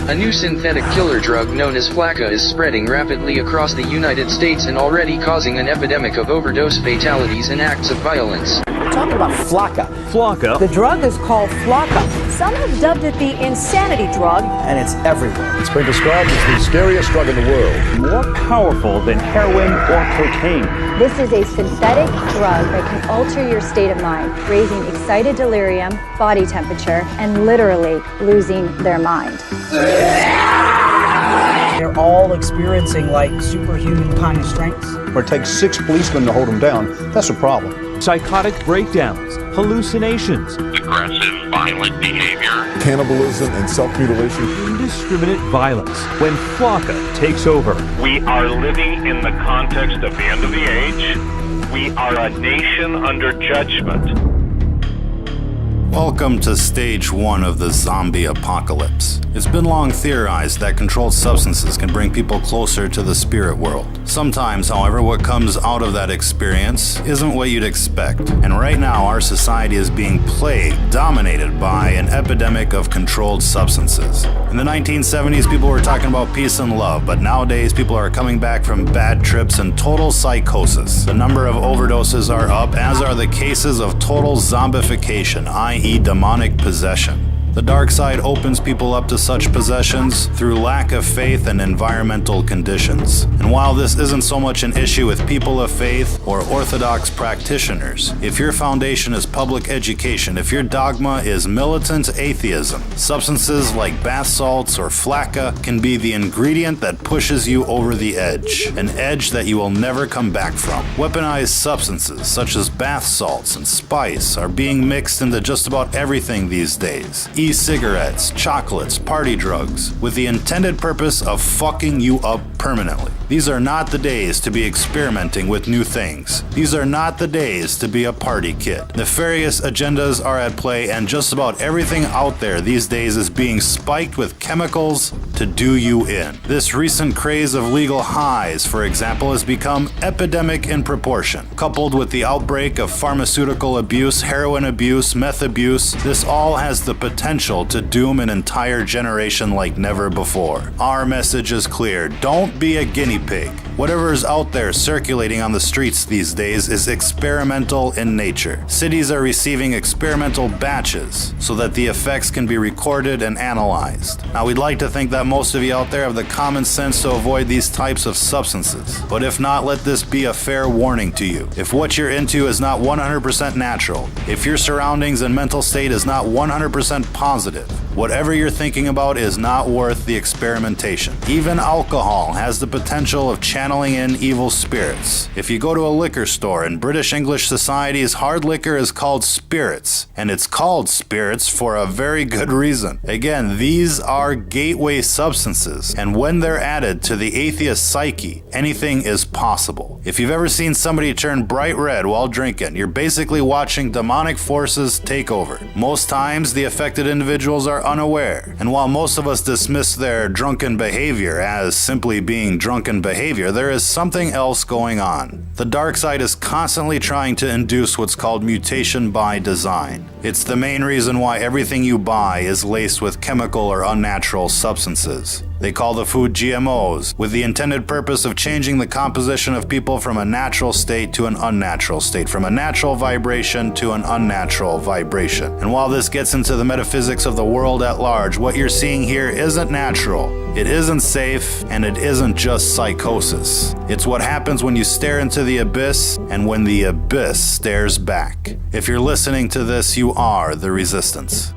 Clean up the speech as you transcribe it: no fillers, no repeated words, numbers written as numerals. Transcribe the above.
A new synthetic killer drug known as Flakka is spreading rapidly across the United States and already causing an epidemic of overdose fatalities and acts of violence. We're talking about Flakka. Flakka. The drug is called Flakka. Some have dubbed it the insanity drug. And it's everywhere. It's been described as the scariest drug in the world. More powerful than heroin or cocaine. This is a synthetic drug that can alter your state of mind, raising excited delirium, body temperature, and literally losing their mind. They're all experiencing like superhuman kind of strengths. Where it takes 6 policemen to hold them down, that's a problem. Psychotic breakdowns, hallucinations, aggressive, violent behavior, Cannibalism and self-mutilation. indiscriminate violence. When Flakka takes over, we are living in the context of the end of the age. We are a nation under judgment. Welcome to stage 1 of the zombie apocalypse. It's been long theorized that controlled substances can bring people closer to the spirit world. Sometimes, however, what comes out of that experience isn't what you'd expect. And right now, our society is being plagued, dominated by an epidemic of controlled substances. In the 1970s, people were talking about peace and love, but nowadays people are coming back from bad trips and total psychosis. The number of overdoses are up, as are the cases of total zombification, i.e. demonic possession. The dark side opens people up to such possessions through lack of faith and environmental conditions. And while this isn't so much an issue with people of faith or orthodox practitioners, if your foundation is public education, if your dogma is militant atheism, substances like bath salts or Flakka can be the ingredient that pushes you over the edge, an edge that you will never come back from. Weaponized substances such as bath salts and spice are being mixed into just about everything these days. E-cigarettes, chocolates, party drugs, with the intended purpose of fucking you up permanently. These are not the days to be experimenting with new things. These are not the days to be a party kid. Nefarious agendas are at play, and just about everything out there these days is being spiked with chemicals to do you in. This recent craze of legal highs, for example, has become epidemic in proportion. Coupled with the outbreak of pharmaceutical abuse, heroin abuse, meth abuse, this all has the potential to doom an entire generation like never before. Our message is clear. Don't be a guinea pig. Whatever is out there circulating on the streets these days is experimental in nature. Cities are receiving experimental batches so that the effects can be recorded and analyzed. Now, we'd like to think that most of you out there have the common sense to avoid these types of substances. But if not, let this be a fair warning to you. If what you're into is not 100% natural, if your surroundings and mental state is not 100% positive, whatever you're thinking about is not worth the experimentation. Even alcohol has the potential of channeling in evil spirits. If you go to a liquor store in British English societies, hard liquor is called spirits, and it's called spirits for a very good reason. Again, these are gateway substances, and when they're added to the atheist psyche, anything is possible. If you've ever seen somebody turn bright red while drinking, you're basically watching demonic forces take over. Most times, the affected individuals are unaware, and while most of us dismiss their drunken behavior as simply being drunken behavior, there is something else going on. The dark side is constantly trying to induce what's called mutation by design. It's the main reason why everything you buy is laced with chemical or unnatural substances. They call the food GMOs, with the intended purpose of changing the composition of people from a natural state to an unnatural state, from a natural vibration to an unnatural vibration. And while this gets into the metaphysics of the world at large, what you're seeing here isn't natural, it isn't safe, and it isn't just psychosis. It's what happens when you stare into the abyss, and when the abyss stares back. If you're listening to this, you are the resistance.